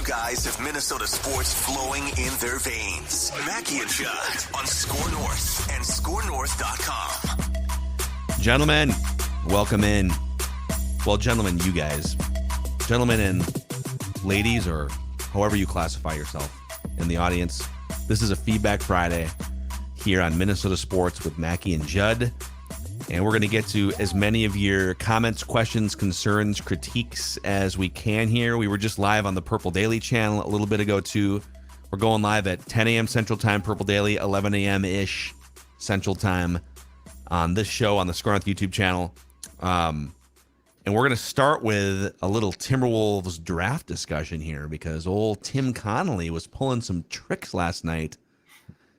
Two guys have Minnesota sports flowing in their veins. Mackie and Judd on Score North and ScoreNorth.com. Gentlemen, welcome in. Well, gentlemen, you guys. Gentlemen and ladies, or however you classify yourself in the audience. This is a Feedback Friday here on Minnesota Sports with Mackie and Judd. And we're going to get to as many of your comments, questions, concerns, critiques as we can here. We were just live on the Purple Daily channel a little bit ago, too. We're going live at 10 a.m. Central Time, Purple Daily, 11 a.m.-ish Central Time on this show on the Score North YouTube channel. And we're going to start with a little Timberwolves draft discussion here because old Tim Connelly was pulling some tricks last night.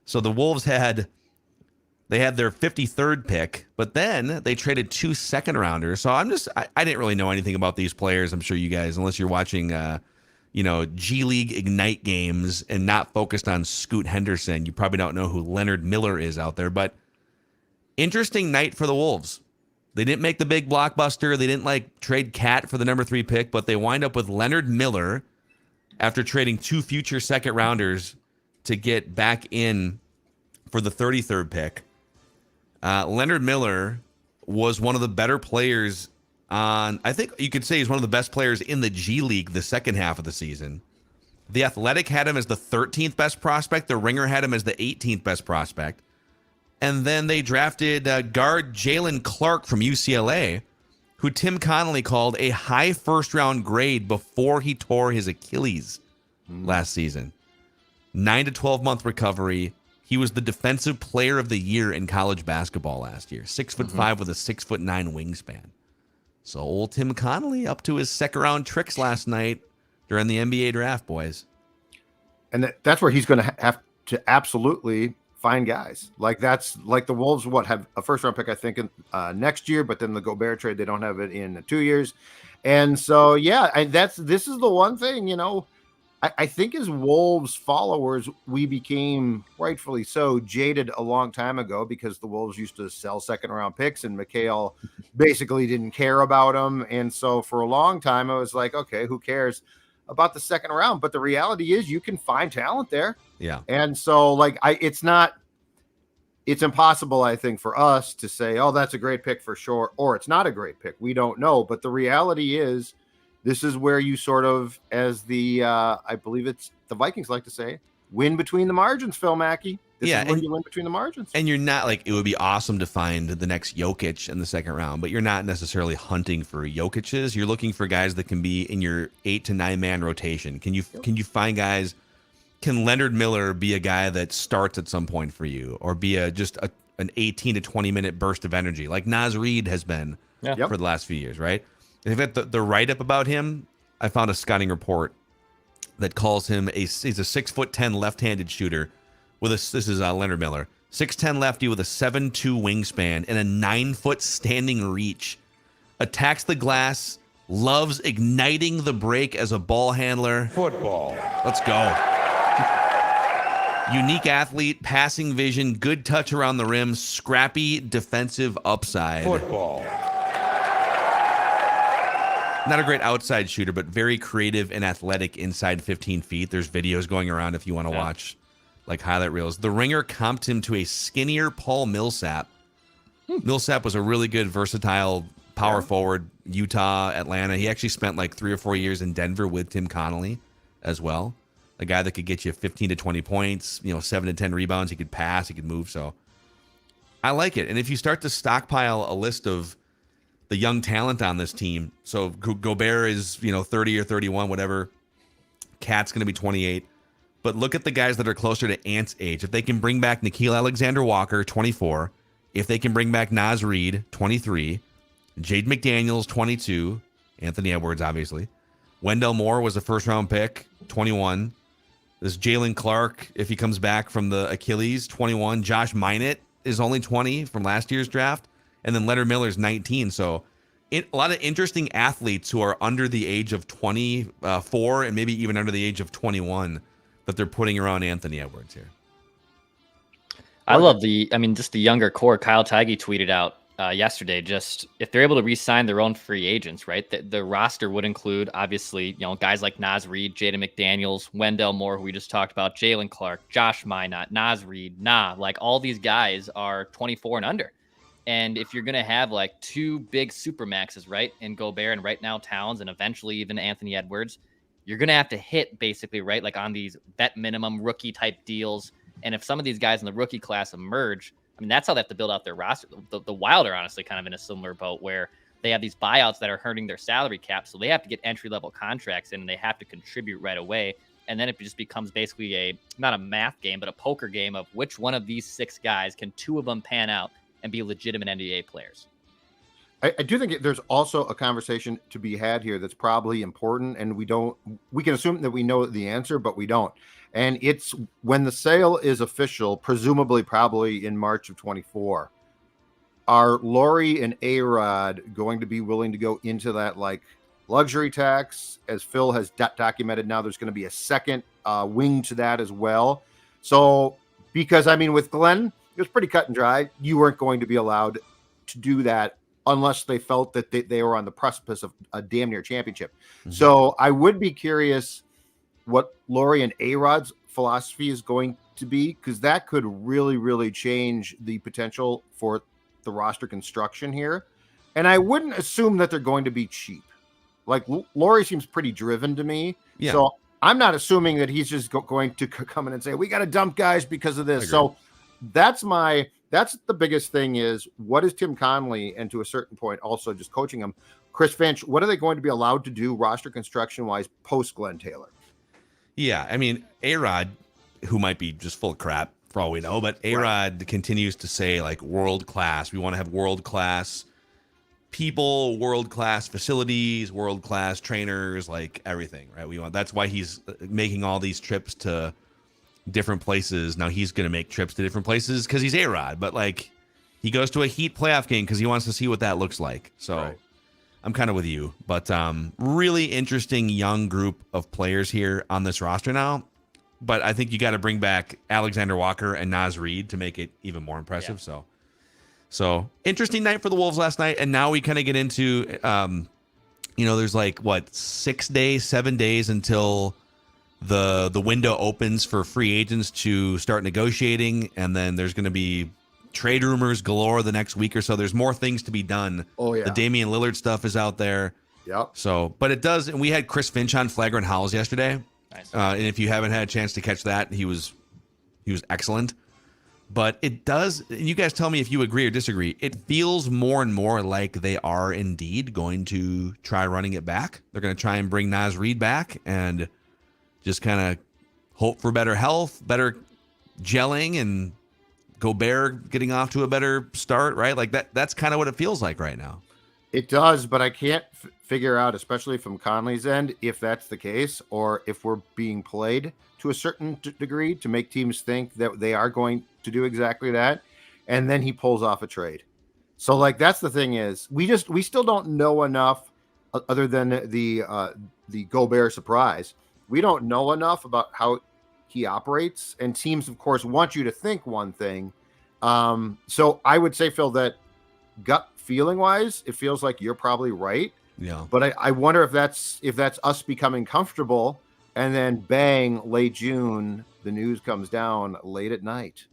So the Wolves had their 53rd pick, but then they traded 2 second-rounders. So I didn't really know anything about these players. I'm sure you guys, unless you're watching, G League Ignite games and not focused on Scoot Henderson, you probably don't know who Leonard Miller is out there. But interesting night for the Wolves. They didn't make the big blockbuster. They didn't trade Cat for the number 3 pick, but they wind up with Leonard Miller after trading 2 future second-rounders to get back in for the 33rd pick. Leonard Miller was one of the better players I think you could say he's one of the best players in the G League the second half of the season. The Athletic had him as the 13th best prospect. The Ringer had him as the 18th best prospect. And then they drafted guard Jaylen Clark from UCLA, who Tim Connelly called a high first-round grade before he tore his Achilles last season. 9 to 12-month recovery. He was the defensive player of the year in college basketball last year. 6'5" with a 6'9" wingspan. So old Tim Connelly up to his second-round tricks last night during the NBA draft, boys. And that's where he's going to have to absolutely find guys. That's like the Wolves have a first-round pick, I think, in, next year, but then the Gobert trade, they don't have it in 2 years. And so, this is the one thing, I think as Wolves followers, we became rightfully so jaded a long time ago because the Wolves used to sell second-round picks and McHale basically didn't care about them. And so for a long time, I was like, okay, who cares about the second round? But the reality is you can find talent there. Yeah. And so it's impossible, I think, for us to say, oh, that's a great pick for sure, or it's not a great pick. We don't know. But the reality is this is where you sort of, as the, I believe it's the Vikings like to say, win between the margins, Phil Mackey. This is where you win between the margins. And you're not it would be awesome to find the next Jokic in the second round, but you're not necessarily hunting for Jokic's. You're looking for guys that can be in your 8 to 9 man rotation. Can you find guys? Can Leonard Miller be a guy that starts at some point for you, or be an 18 to 20 minute burst of energy like Naz Reid has been for the last few years, right? In fact, the write-up about him, I found a scouting report that calls him he's a 6'10" left-handed shooter this is Leonard Miller, 6'10" lefty with a 7'2" wingspan and a 9-foot standing reach, attacks the glass, loves igniting the break as a ball handler. Football. Let's go. Unique athlete, passing vision, good touch around the rim, scrappy defensive upside. Football. Not a great outside shooter, but very creative and athletic inside 15 feet. There's videos going around if you want to watch highlight reels. The Ringer comped him to a skinnier Paul Millsap. Millsap was a really good, versatile power forward, Utah, Atlanta. He actually spent 3 or 4 years in Denver with Tim Connelly as well. A guy that could get you 15 to 20 points, 7 to 10 rebounds. He could pass, he could move. So I like it. And if you start to stockpile a list of the young talent on this team, so Gobert is 30 or 31, whatever. Cat's going to be 28. But look at the guys that are closer to Ant's age. If they can bring back Nickeil Alexander-Walker, 24. If they can bring back Naz Reid, 23. Jade McDaniels, 22. Anthony Edwards, obviously. Wendell Moore was a first-round pick, 21. This Jaylen Clark, if he comes back from the Achilles, 21. Josh Minott is only 20 from last year's draft. And then Leonard Miller's 19. So a lot of interesting athletes who are under the age of 24 and maybe even under the age of 21 that they're putting around Anthony Edwards here. I love just the younger core. Kyle Tighe tweeted out yesterday. Just if they're able to re-sign their own free agents, right? The roster would include obviously, guys like Naz Reid, Jaden McDaniels, Wendell Moore, who we just talked about, Jaylen Clark, Josh Minot, Naz Reid, like all these guys are 24 and under. And if you're gonna have like two big super maxes, right, in Gobert and right now Towns, and eventually even Anthony Edwards, you're gonna have to hit basically right like on these vet minimum rookie type deals. And if some of these guys in the rookie class emerge, I mean, that's how they have to build out their roster. The Wild are honestly kind of in a similar boat where they have these buyouts that are hurting their salary cap. So they have to get entry-level contracts in, and they have to contribute right away. And then it just becomes basically not a math game, but a poker game of which one of these six guys can two of them pan out and be legitimate NBA players. I do think there's also a conversation to be had here that's probably important, and we can assume that we know the answer, but we don't. And it's when the sale is official, presumably probably in March of 24, are Laurie and A-Rod going to be willing to go into that like luxury tax? As Phil has documented now, there's going to be a second wing to that as well. So, because I mean, with Glenn, it was pretty cut and dry. You weren't going to be allowed to do that unless they felt that they were on the precipice of a damn near championship. Mm-hmm. So I would be curious what Laurie and A-Rod's philosophy is going to be, because that could really, really change the potential for the roster construction here. And I wouldn't assume that they're going to be cheap. Like Laurie seems pretty driven to me. Yeah. So I'm not assuming that he's just going to come in and say, we got to dump guys because of this. So that's the biggest thing is, what is Tim Connelly, and to a certain point also just coaching him, Chris Finch, what are they going to be allowed to do roster construction wise post Glenn Taylor? Yeah, I mean, A-Rod, who might be just full of crap for all we know, but A-Rod continues to say like world class. We want to have world class people, world class facilities, world class trainers, like everything, right? That's why he's making all these trips to different places. Now he's going to make trips to different places because he's A-Rod, but like he goes to a Heat playoff game because he wants to see what that looks like. So I'm kind of with you, but really interesting young group of players here on this roster now. But I think you got to bring back Alexander Walker and Naz Reid to make it even more impressive. Yeah. So interesting night for the Wolves last night. And now we kind of get into, there's like 7 days until the window opens for free agents to start negotiating. And then there's going to be trade rumors galore the next week or so. There's more things to be done. Oh yeah. The Damian Lillard stuff is out there. Yep. So, but it does. And we had Chris Finch on Flagrant Howls yesterday. Nice. And if you haven't had a chance to catch that, he was excellent. But it does, and you guys tell me if you agree or disagree, it feels more and more like they are indeed going to try running it back. They're going to try and bring Naz Reid back and just kind of hope for better health, better gelling, and Gobert getting off to a better start, right? Like that's kind of what it feels like right now. It does, but I can't figure out, especially from Conley's end, if that's the case or if we're being played to a certain degree to make teams think that they are going to do exactly that. And then he pulls off a trade. So like, that's the thing is we still don't know enough other than the Gobert surprise. We don't know enough about how he operates, and teams of course want you to think one thing. So I would say, Phil, that gut feeling wise, it feels like you're probably right. Yeah. But I wonder if that's us becoming comfortable, and then bang, late June, the news comes down late at night,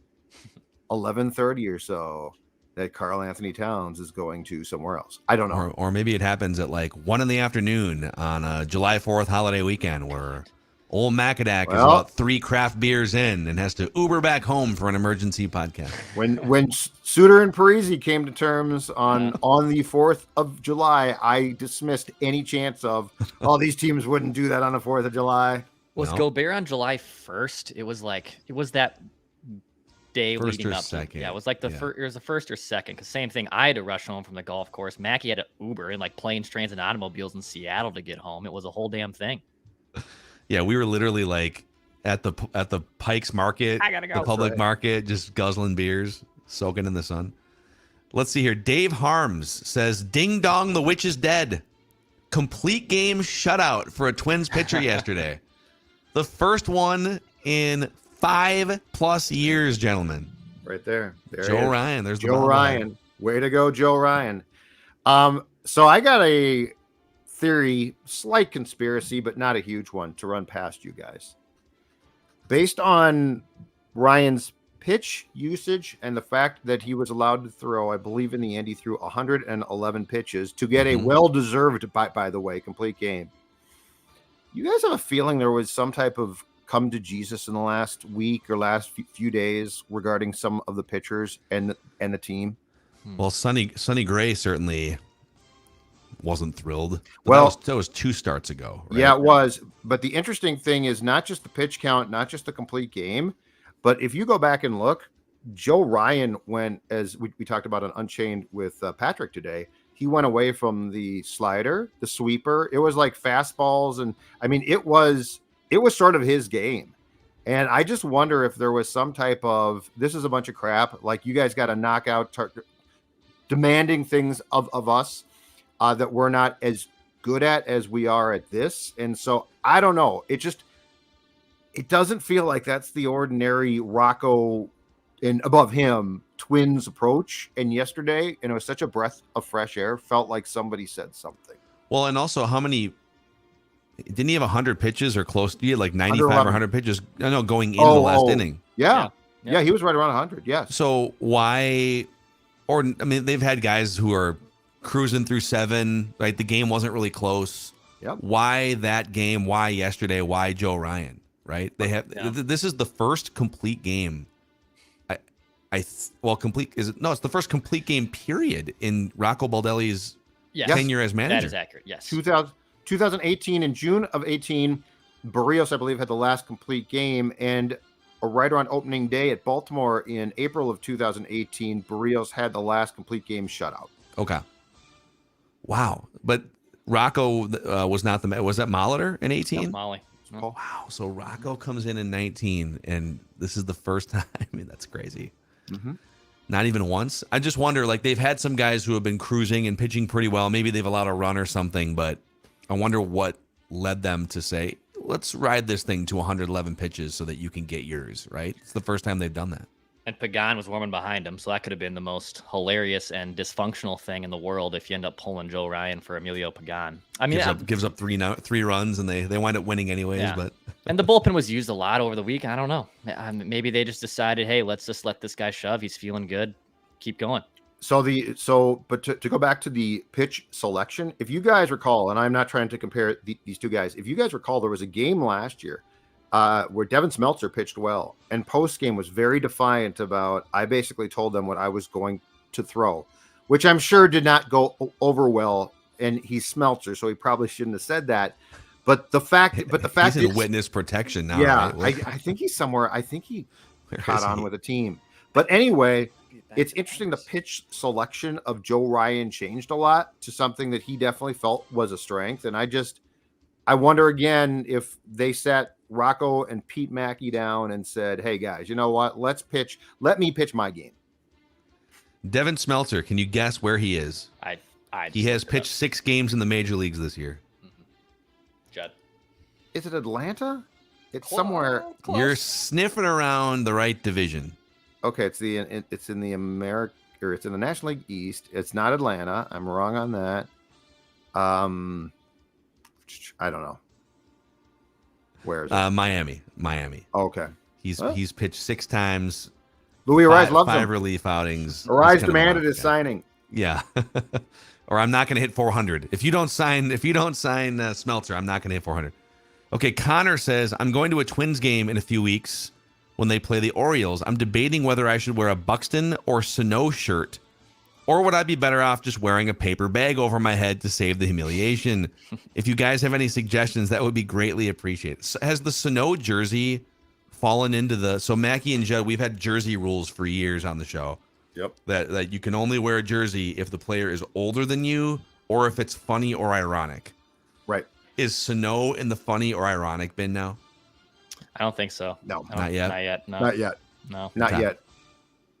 11:30 or so, that Karl Anthony Towns is going to somewhere else. I don't know. Or maybe it happens at like 1 p.m. on a July 4th holiday weekend where old Macadac is about 3 craft beers in and has to Uber back home for an emergency podcast. When Suter and Parisi came to terms on the 4th of July, I dismissed any chance of, these teams wouldn't do that on the 4th of July. Was Gobert on July 1st? It was that day first leading or up. Second. It was like it was the first or second. Because same thing, I had to rush home from the golf course. Mackie had to Uber in like planes, trains, and automobiles in Seattle to get home. It was a whole damn thing. Yeah, we were literally like at the Pikes Market, the public market, just guzzling beers, soaking in the sun. Let's see here. Dave Harms says, "Ding dong, the witch is dead. Complete game shutout for a Twins pitcher yesterday. The first one in 5+ years, gentlemen." Right there. Joe Ryan. There's Joe Ryan. Way to go, Joe Ryan. So I got a theory, slight conspiracy, but not a huge one to run past you guys. Based on Ryan's pitch usage and the fact that he was allowed to throw, I believe in the end, he threw 111 pitches to get a well-deserved, by the way, complete game. You guys have a feeling there was some type of come to Jesus in the last week or last few days regarding some of the pitchers and the team? Well, Sonny Gray certainly wasn't thrilled. Well, that was 2 starts ago. Right? Yeah, it was. But the interesting thing is not just the pitch count, not just the complete game, but if you go back and look, Joe Ryan went, as we talked about on Unchained with Patrick today, he went away from the slider, the sweeper. It was like fastballs. And I mean, it was sort of his game. And I just wonder if there was some type of, this is a bunch of crap. Like, you guys got to knock out demanding things of us that we're not as good at as we are at this. And so I don't know. It doesn't feel like that's the ordinary Rocco and above him Twins approach. And yesterday, and it was such a breath of fresh air, felt like somebody said something. Well, and also how many, didn't he have 100 pitches or close to it, like 95 or 100 pitches? No, going into the last inning. Yeah, he was right around 100. Yes. So why, or I mean, they've had guys who are cruising through 7, right? The game wasn't really close. Yep. Why that game? Why yesterday? Why Joe Ryan? Right? They have. Yeah. This is the first complete game. Complete is it? No, it's the first complete game period in Rocco Baldelli's tenure as manager. That is accurate. Yes. 2018, in June of 18, Barrios, I believe, had the last complete game, and right around opening day at Baltimore in April of 2018, Barrios had the last complete game shutout. Okay. Wow. But Rocco was not was that Molitor in 18? No, Molly. No. Wow. So Rocco comes in 19, and this is the first time. I mean, that's crazy. Mm-hmm. Not even once. I just wonder, like, they've had some guys who have been cruising and pitching pretty well. Maybe they've allowed a run or something, but I wonder what led them to say, let's ride this thing to 111 pitches so that you can get yours, right? It's the first time they've done that. And Pagan was warming behind him, so that could have been the most hilarious and dysfunctional thing in the world if you end up pulling Joe Ryan for Emilio Pagan. I mean, gives up three runs, and they wind up winning anyways. Yeah. But and the bullpen was used a lot over the week. I don't know. Maybe they just decided, hey, let's just let this guy shove. He's feeling good. Keep going. But to go back to the pitch selection, if you guys recall, and I'm not trying to compare these two guys, if you guys recall, there was a game last year where Devin Smeltzer pitched well, and post game was very defiant about, I basically told them what I was going to throw, which I'm sure did not go over well. And he's Smeltzer, so he probably shouldn't have said that. But the fact he's in witness protection now. Yeah, right? I think he's somewhere. I think he caught on with a team. But anyway, it's interesting. The pitch selection of Joe Ryan changed a lot to something that he definitely felt was a strength. And I wonder again if they sat Rocco and Pete Mackey down and said, hey guys, you know what? Let me pitch my game. Devin Smeltzer, can you guess where he is? He has pitched 6 games in the major leagues this year. Mm-hmm. Judd. Is it Atlanta? It's somewhere. Close. You're sniffing around the right division. Okay, it's in the National League East. It's not Atlanta. I'm wrong on that. I don't know. Where is it? Miami. Okay. He's pitched 6 times. Louis Arise loves 5 him. relief outings. Arise demanded his signing. Yeah. Or I'm not going to hit 400. If you don't sign Smeltzer, I'm not going to hit 400. Okay, Connor says, I'm going to a Twins game in a few weeks when they play the Orioles. I'm debating whether I should wear a Buxton or Sano shirt, or would I be better off just wearing a paper bag over my head to save the humiliation? If you guys have any suggestions, that would be greatly appreciated. Has the Sano jersey fallen into so Mackie and Judd, we've had jersey rules for years on the show. Yep. That you can only wear a jersey if the player is older than you or if it's funny or ironic. Right. Is Sano in the funny or ironic bin now? I don't think so. No. Not yet. Not yet. No. Not yet. No. Not yet.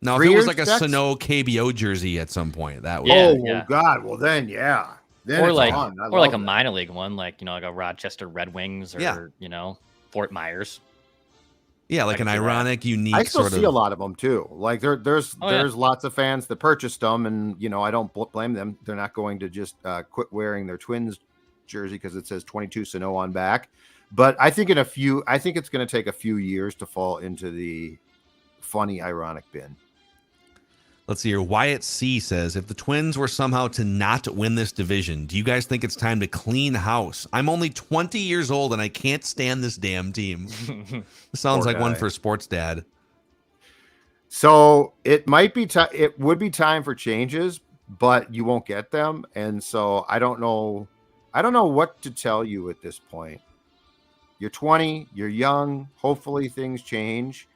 Now, if it was like a Sano KBO jersey at some point, that would. God. Well, then, yeah. Then or like a minor league one, like a Rochester Red Wings or, Fort Myers. Yeah, like an ironic, unique I still sort see of. a lot of them too. Like there's lots of fans that purchased them, and I don't blame them. They're not going to just quit wearing their Twins jersey because it says 22 Sano on back. But I think it's going to take a few years to fall into the funny, ironic bin. Let's see here. Wyatt C says, if the Twins were somehow to not win this division, do you guys think it's time to clean house? I'm only 20 years old and I can't stand this damn team. Sounds like one for Sports Dad. So it might be it would be time for changes, but you won't get them. And so I don't know what to tell you at this point. You're 20, you're young. Hopefully things change.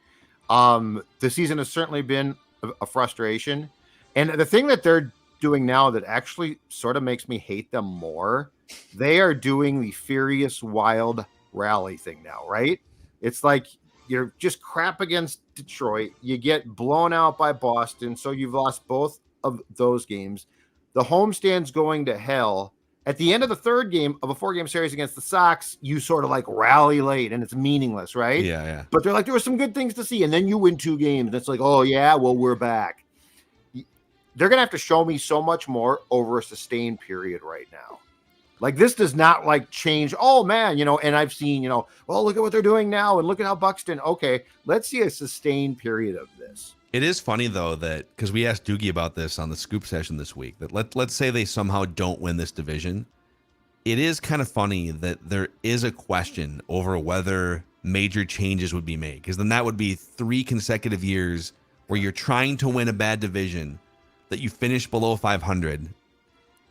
The season has certainly been a frustration. And the thing that they're doing now that actually sort of makes me hate them more, they are doing the Furious Wild rally thing now, right? It's like you're just crap against Detroit. You get blown out by Boston, so you've lost both of those games. The homestand's going to hell. At the end of the third game of a 4-game series against the Sox, you sort of like rally late and it's meaningless, right? Yeah. But they're like, there were some good things to see. And then you win 2 games. And it's like, oh, yeah, well, we're back. They're going to have to show me so much more over a sustained period right now. Like, this does not like change. Oh, man, and I've seen, well, look at what they're doing now. And look at how Buxton. Okay, let's see a sustained period of this. It is funny, though, that because we asked Doogie about this on the Scoop session this week, that let's say they somehow don't win this division. It is kind of funny that there is a question over whether major changes would be made, because then that would be 3 consecutive years where you're trying to win a bad division, that you finish below 500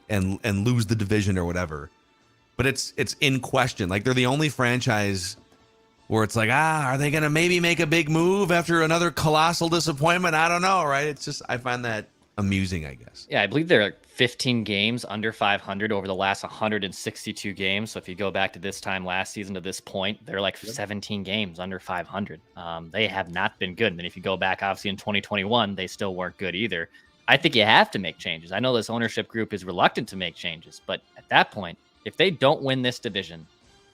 and lose the division or whatever. But it's in question. Like, they're the only franchise where it's like, are they going to maybe make a big move after another colossal disappointment? I don't know, right? It's just, I find that amusing, I guess. Yeah, I believe there are 15 games under 500 over the last 162 games. So if you go back to this time last season to this point, they're like 17 games under 500. They have not been good. And then if you go back, obviously, in 2021, they still weren't good either. I think you have to make changes. I know this ownership group is reluctant to make changes, but at that point, if they don't win this division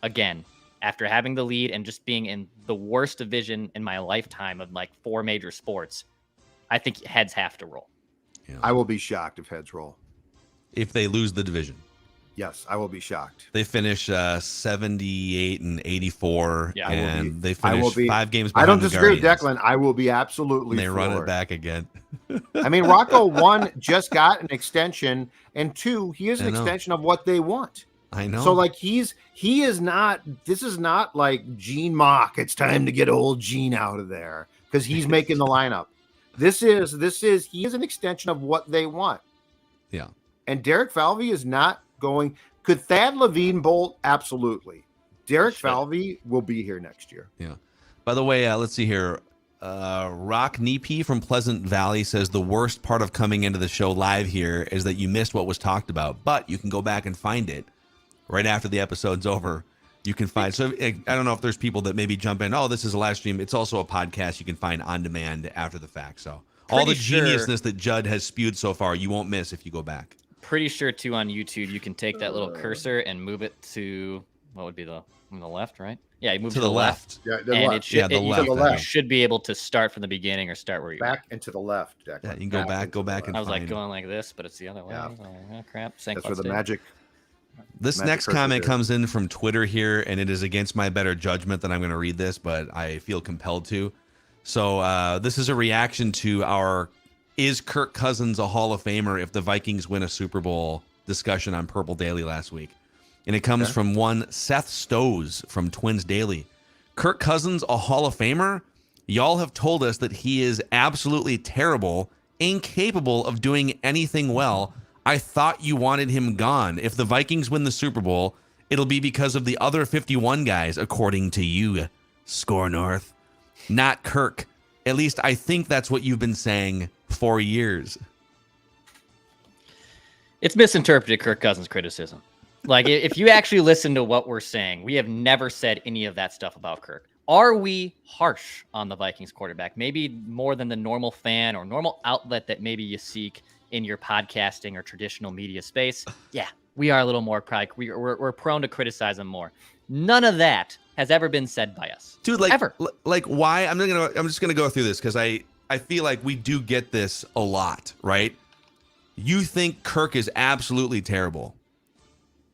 again, after having the lead and just being in the worst division in my lifetime of like 4 major sports, I think heads have to roll. Yeah. I will be shocked if heads roll. If they lose the division. Yes, I will be shocked. They finish 78 and 84, and they finish 5 games behind. I don't disagree with Declan. I will be absolutely. And they run it back again. I mean, Rocco, 1, just got an extension, and 2, he is an extension of what they want. I know. So like he is not. This is not like Gene Mock. It's time to get old Gene out of there because he's making the lineup. He is an extension of what they want. Yeah. And Derek Falvey is not going. Could Thad Levine bolt? Absolutely. Derek Falvey will be here next year. Yeah. By the way, let's see here. Rock Neepy from Pleasant Valley says the worst part of coming into the show live here is that you missed what was talked about, but you can go back and find it right after the episode's over. You can find. So I don't know if there's people that maybe jump in. Oh, this is a live stream. It's also a podcast you can find on demand after the fact. So all the geniusness that Judd has spewed so far, you won't miss if you go back. Pretty sure too on YouTube you can take that little cursor and move it to what would be the left, right? Yeah, you move to the left. Yeah, and left. You should be able to start from the beginning or start where you back and to the left. Yeah, you can go back and I was find like going like this, but it's the other way. Yeah. Oh, crap. That's where the magic. This next comment comes in from Twitter here, and it is against my better judgment that I'm going to read this, but I feel compelled to. So this is a reaction to our "Is Kirk Cousins a Hall of Famer if the Vikings win a Super Bowl?" discussion on Purple Daily last week. And it comes from one Seth Stows from Twins Daily. Kirk Cousins a Hall of Famer? Y'all have told us that he is absolutely terrible, incapable of doing anything well. I thought you wanted him gone. If the Vikings win the Super Bowl, it'll be because of the other 51 guys, according to you, Score North. Not Kirk. At least I think that's what you've been saying for years. It's misinterpreted Kirk Cousins criticism. Like, if you actually listen to what we're saying, we have never said any of that stuff about Kirk. Are we harsh on the Vikings quarterback? Maybe more than the normal fan or normal outlet that maybe you seek in your podcasting or traditional media space? Yeah, we are a little more pride. We're prone to criticize him more. None of that has ever been said by us. Dude, like, ever. Like why? I'm just gonna go through this because I feel like we do get this a lot, right? You think Kirk is absolutely terrible.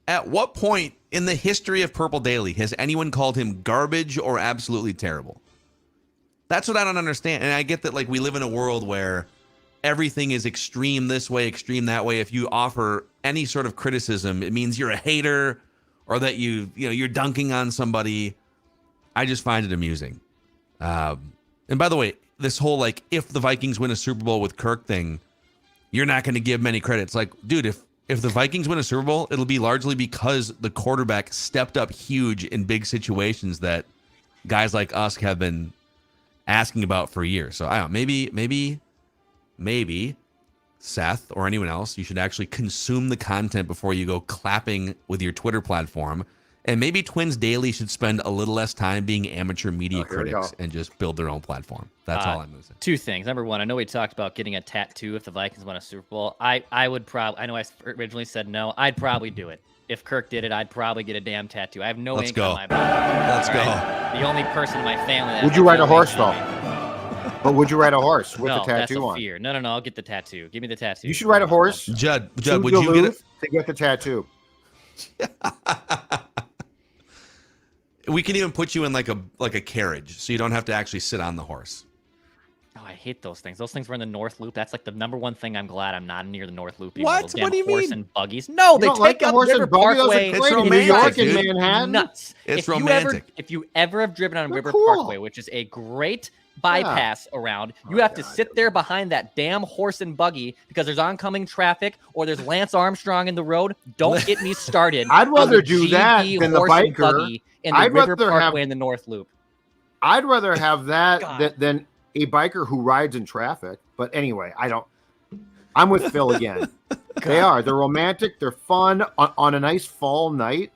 At what point in the history of Purple Daily has anyone called him garbage or absolutely terrible? That's what I don't understand. And I get that, like, we live in a world where everything is extreme this way, extreme that way. If you offer any sort of criticism, it means you're a hater or that you're dunking on somebody. I just find it amusing. And by the way, this whole, like, if the Vikings win a Super Bowl with Kirk thing, you're not going to give many credits. Like, dude, if the Vikings win a Super Bowl, it'll be largely because the quarterback stepped up huge in big situations that guys like us have been asking about for years. So I don't know, maybe Seth or anyone else, you should actually consume the content before you go clapping with your Twitter platform. And maybe Twins Daily should spend a little less time being amateur media critics and just build their own platform. That's all I'm losing. Two things. Number one, I know we talked about getting a tattoo if the Vikings won a Super Bowl. I would probably, I know I originally said no. I'd probably do it. If Kirk did it, I'd probably get a damn tattoo. I have no ink on my body. Let's go. The only person in my family that would you ride a horse though? But would you ride a horse with no, a tattoo that's a on? fear. No, I'll get the tattoo. Give me the tattoo. You should ride a horse. Judd, would you get it? To get the tattoo? We can even put you in like a carriage, so you don't have to actually sit on the horse. Oh, I hate those things. Those things were in the North Loop. That's like the number one thing I'm glad I'm not near the North Loop. What? What do you horse mean? And buggies. No, they take up River Parkway. It's romantic, New York and Manhattan. Nuts. It's romantic. If you ever have driven on River cool. Parkway, which is a great bypass around, you have to sit there behind that damn horse and buggy because there's oncoming traffic or there's Lance Armstrong in the road. Don't get me started. I'd rather do that than the biker. In the River Parkway in the North Loop. I'd rather have that than a biker who rides in traffic. But anyway, I'm with Phil again. They're romantic. They're fun on a nice fall night.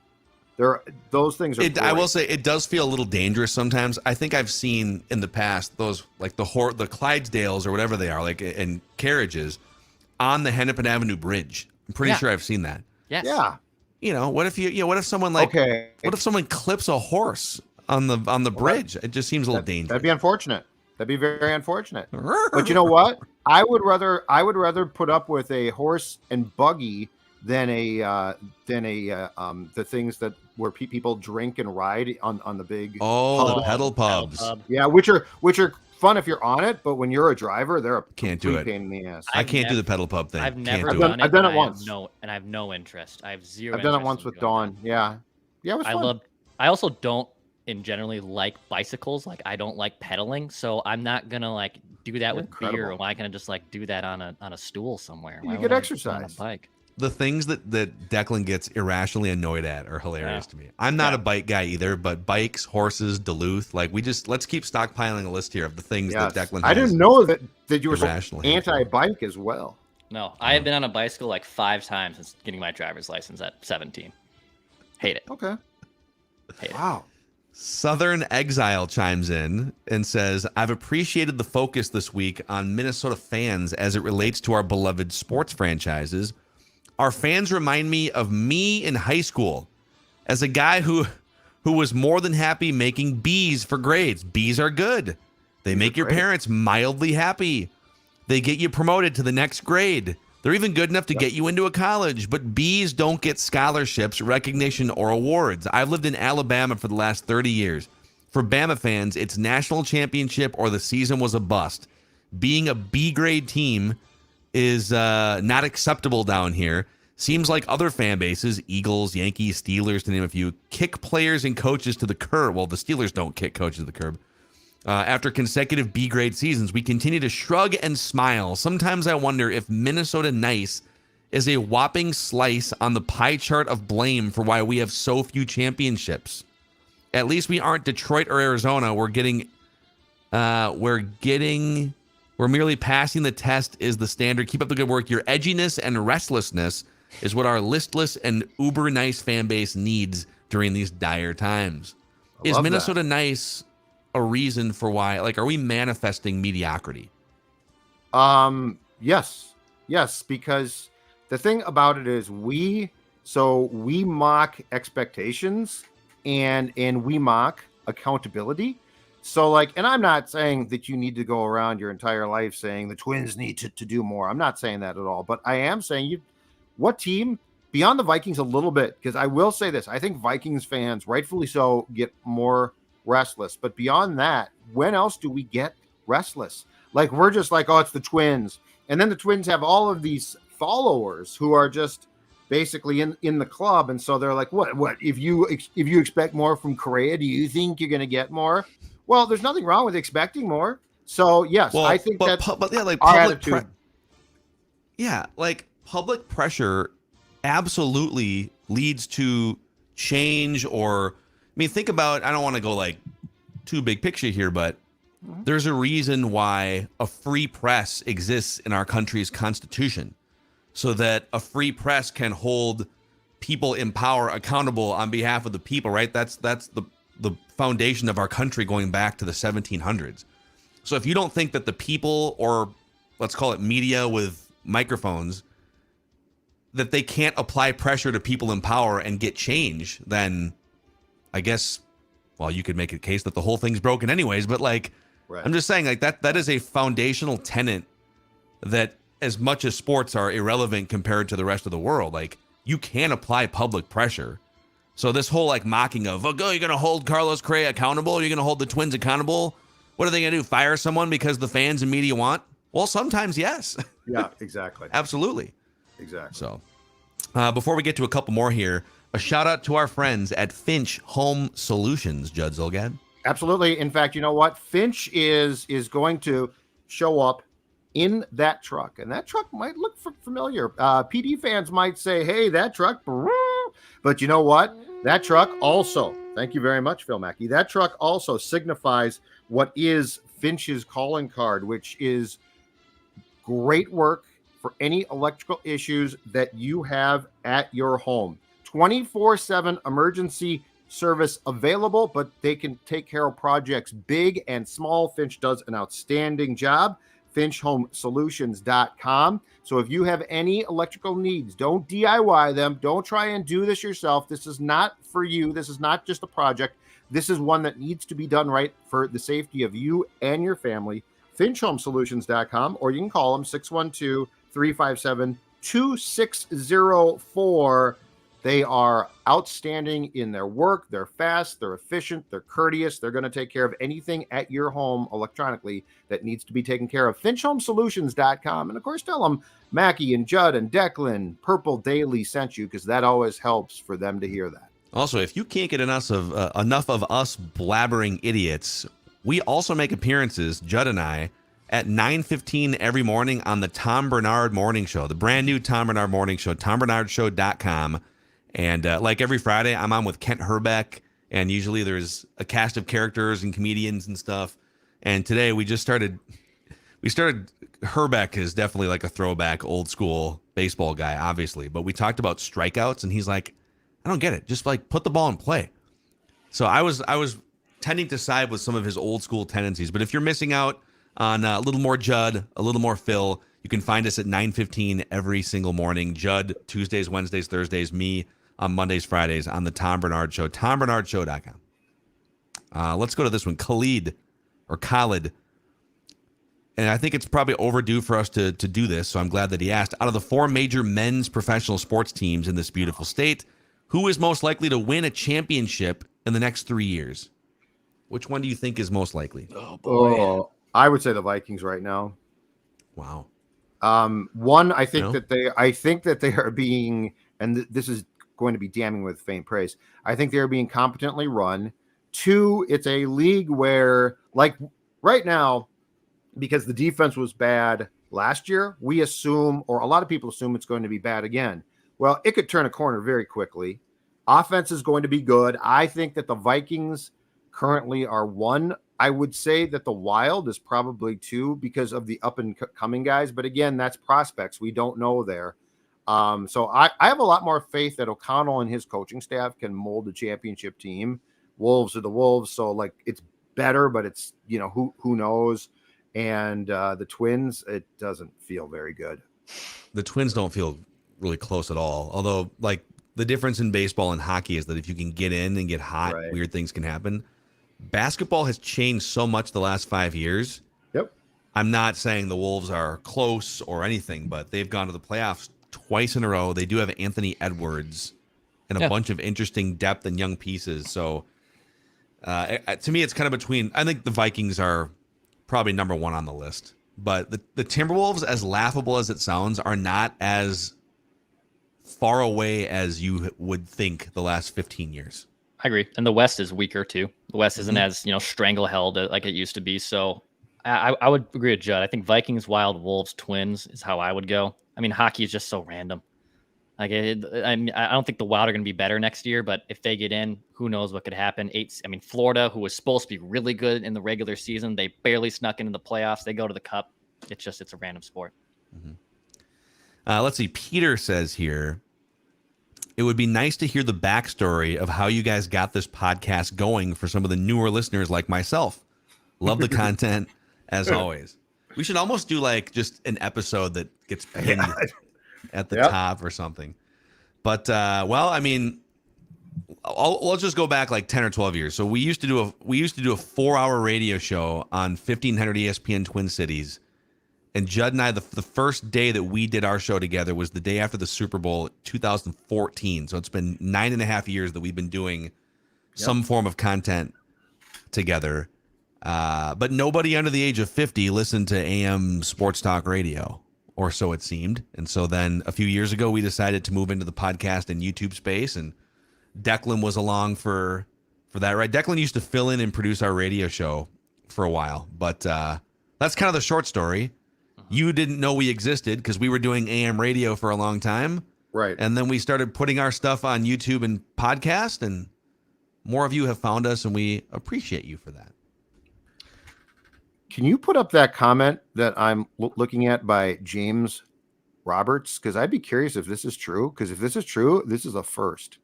Those things are great. I will say it does feel a little dangerous sometimes. I think I've seen in the past those like the Clydesdales or whatever they are, like in carriages on the Hennepin Avenue Bridge. I'm pretty sure I've seen that. Yes. Yeah. What if someone what if someone clips a horse on the bridge? It just seems a little dangerous. That'd be unfortunate. That'd be very unfortunate. But you know what? I would rather put up with a horse and buggy than the things that where people drink and ride on the big the pedal pubs. Yeah, which are fun if you're on it, but when you're a driver, they're a can't do it. Pain in the ass. I can't do the pedal pub thing. I've never done it. I've done it once. And I have no interest. I have zero. I've done it once with Dawn. Yeah, it was fun. I also don't generally like bicycles. Like I don't like pedaling, so I'm not gonna like do that with beer. Or am I gonna just like do that on a stool somewhere? You get exercise. On a bike. The things that Declan gets irrationally annoyed at are hilarious to me. I'm not a bike guy either, but bikes, horses, Duluth, like let's keep stockpiling a list here of the things that Declan has. I didn't know that you were anti-bike as well. No, I have been on a bicycle like 5 times since getting my driver's license at 17. Hate it. Okay. Wow. Southern Exile chimes in and says, I've appreciated the focus this week on Minnesota fans as it relates to our beloved sports franchises. Our fans remind me of me in high school as a guy who was more than happy making B's for grades. B's are good. They make your parents mildly happy. They get you promoted to the next grade. They're even good enough to get you into a college, but B's don't get scholarships, recognition, or awards. I've lived in Alabama for the last 30 years. For Bama fans, it's national championship or the season was a bust. Being a B grade team is not acceptable down here. Seems like other fan bases, Eagles, Yankees, Steelers, to name a few, kick players and coaches to the curb. Well, the Steelers don't kick coaches to the curb. After consecutive B-grade seasons, we continue to shrug and smile. Sometimes I wonder if Minnesota nice is a whopping slice on the pie chart of blame for why we have so few championships. At least we aren't Detroit or Arizona. We're merely passing the test is the standard. Keep up the good work. Your edginess and restlessness is what our listless and uber nice fan base needs during these dire times. Is Minnesota nice a reason for why? Like, are we manifesting mediocrity? Yes, because the thing about it is we mock expectations and we mock accountability. So like, and I'm not saying that you need to go around your entire life saying the Twins need to do more. I'm not saying that at all, but I am saying what team beyond the Vikings a little bit, because I will say this, I think Vikings fans, rightfully so, get more restless. But beyond that, when else do we get restless? Like, we're just like, oh, it's the Twins. And then the Twins have all of these followers who are just basically in the club. And so they're like, what, if you expect more from Correa, do you think you're going to get more? Well, there's nothing wrong with expecting more. So yes, I think but yeah, like our public attitude. Like public pressure absolutely leads to change. Or, I mean, think about, I don't want to go like too big picture here, but there's a reason why a free press exists in our country's constitution, so that a free press can hold people in power accountable on behalf of the people, right? That's the foundation of our country going back to the 1700s. So if you don't think that the people, or let's call it media with microphones, that they can't apply pressure to people in power and get change, then I guess, well, you could make a case that the whole thing's broken anyways, but like, right. I'm just saying, like, that is a foundational tenet that, as much as sports are irrelevant compared to the rest of the world, like, you can apply public pressure. So this whole like mocking of, oh, you're going to hold Carlos Correa accountable? You're going to hold the Twins accountable? What are they going to do? Fire someone because the fans and media want? Well, sometimes yes. Yeah, exactly. Absolutely. Exactly. So before we get to a couple more here, a shout out to our friends at Finch Home Solutions, Judd Zolgad. Absolutely. In fact, you know what? Finch is going to show up in that truck, and that truck might look familiar. PD fans might say, hey, that truck, but you know what? That truck also, thank you very much, Phil Mackey, that truck also signifies what is Finch's calling card, which is great work for any electrical issues that you have at your home. 24/7 emergency service available, but they can take care of projects big and small. Finch does an outstanding job. FinchHomeSolutions.com. So if you have any electrical needs, don't DIY them. Don't try and do this yourself. This is not for you. This is not just a project. This is one that needs to be done right for the safety of you and your family. FinchHomeSolutions.com, or you can call them 612-357-2604. They are outstanding in their work. They're fast, they're efficient, they're courteous. They're going to take care of anything at your home electronically that needs to be taken care of. FinchHomeSolutions.com. And of course, tell them Mackie and Judd and Declan Purple Daily sent you, because that always helps for them to hear that. Also, if you can't get enough of us blabbering idiots, we also make appearances, Judd and I, at 9:15 every morning on the Tom Bernard Morning Show, the brand new Tom Bernard Morning Show, TomBernardShow.com. And like every Friday, I'm on with Kent Herbeck, and usually there's a cast of characters and comedians and stuff. And today we started. Herbeck is definitely like a throwback, old school baseball guy, obviously. But we talked about strikeouts, and he's like, I don't get it. Just like put the ball in play. So I was tending to side with some of his old school tendencies. But if you're missing out on a little more Judd, a little more Phil, you can find us at 9:15 every single morning. Judd Tuesdays, Wednesdays, Thursdays, me on Mondays, Fridays on the Tom Bernard Show, TomBernardShow.com. Let's go to this one, Khalid. And I think it's probably overdue for us to do this, so I'm glad that he asked. Out of the 4 major men's professional sports teams in this beautiful state, who is most likely to win a championship in the next 3 years? Which one do you think is most likely? Oh, boy. I would say the Vikings right now. Wow. One, I think that they are being, and this is going to be damning with faint praise, I think they're being competently run. 2, it's a league where, like right now, because the defense was bad last year, we assume, or a lot of people assume, it's going to be bad again. Well, it could turn a corner very quickly. Offense is going to be good. I think that the Vikings currently are 1. I would say that the Wild is probably 2 because of the up and coming guys. But again, that's prospects. We don't know there. So I have a lot more faith that O'Connell and his coaching staff can mold a championship team. Wolves are the Wolves. So like, it's better, but it's, who knows? And the Twins, it doesn't feel very good. The Twins don't feel really close at all. Although, like, the difference in baseball and hockey is that if you can get in and get hot, Right. weird things can happen. Basketball has changed so much the last 5 years. Yep. I'm not saying the Wolves are close or anything, but they've gone to the playoffs twice in a row. They do have Anthony Edwards and a bunch of interesting depth and young pieces. So to me, it's kind of between. I think the Vikings are probably number one on the list, but the Timberwolves, as laughable as it sounds, are not as far away as you would think the last 15 years. I agree. And the West is weaker too. The West isn't as, strangle-held like it used to be. So I would agree with Judd. I think Vikings, Wild, Wolves, Twins is how I would go. I mean, hockey is just so random. Like, I don't think the Wild are going to be better next year, but if they get in, who knows what could happen. Florida, who was supposed to be really good in the regular season, they barely snuck into the playoffs. They go to the Cup. It's a random sport. Let's see. Peter says here, it would be nice to hear the backstory of how you guys got this podcast going for some of the newer listeners like myself. Love the content, as always. We should almost do like just an episode that gets pinned at the top or something. But, let's just go back like 10 or 12 years. So we used to do a 4-hour radio show on 1500 ESPN Twin Cities. And Judd and I, the first day that we did our show together was the day after the Super Bowl 2014. So it's been 9.5 years that we've been doing some form of content together. But nobody under the age of 50 listened to AM sports talk radio, or so it seemed. And so then a few years ago, we decided to move into the podcast and YouTube space. And Declan was along for that, right? Declan used to fill in and produce our radio show for a while. But that's kind of the short story. You didn't know we existed because we were doing AM radio for a long time. Right. And then we started putting our stuff on YouTube and podcast, and more of you have found us, and we appreciate you for that. Can you put up that comment that I'm looking at by James Roberts? Because I'd be curious if this is true. Because if this is true, this is a first.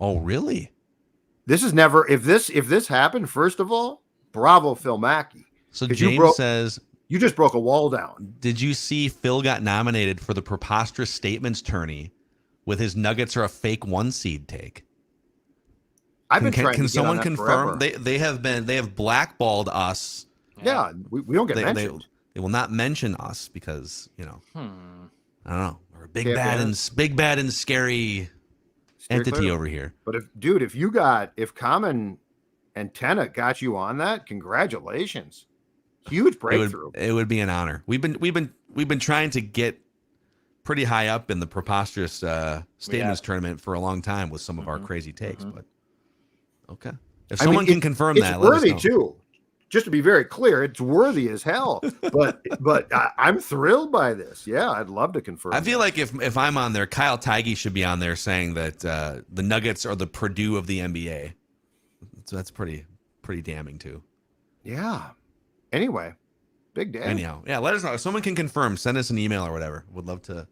Oh, really? This is never. If this happened, first of all, bravo, Phil Mackey. So James says, you just broke a wall down. Did you see Phil got nominated for the preposterous statements tourney with his Nuggets are a fake 1 seed take? I've been trying. Can to someone get on that confirm forever. they have blackballed us? Yeah, we don't get mentioned. They will not mention us because I don't know, we're a big bad and scary entity over here. But if Common and Tenna got you on that, congratulations. Huge breakthrough. It would be an honor. We've been trying to get pretty high up in the preposterous statements tournament for a long time with some of our crazy takes. But okay, if someone can confirm that, it's worthy too. Just to be very clear, it's worthy as hell. But I'm thrilled by this. Yeah, I'd love to confirm. I feel like if I'm on there, Kyle Tighe should be on there saying that the Nuggets are the Purdue of the NBA. So that's pretty damning too. Yeah. Anyway, big day. Anyhow, let us know if someone can confirm. Send us an email or whatever. Would love to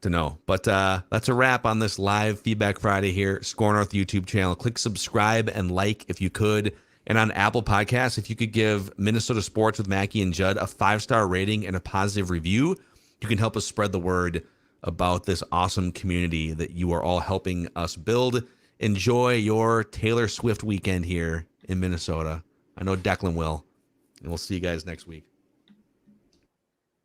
know. But that's a wrap on this live Feedback Friday here, Score North YouTube channel. Click subscribe and like if you could. And on Apple Podcasts, if you could give Minnesota Sports with Mackie and Judd a 5-star rating and a positive review, you can help us spread the word about this awesome community that you are all helping us build. Enjoy your Taylor Swift weekend here in Minnesota. I know Declan will. And we'll see you guys next week.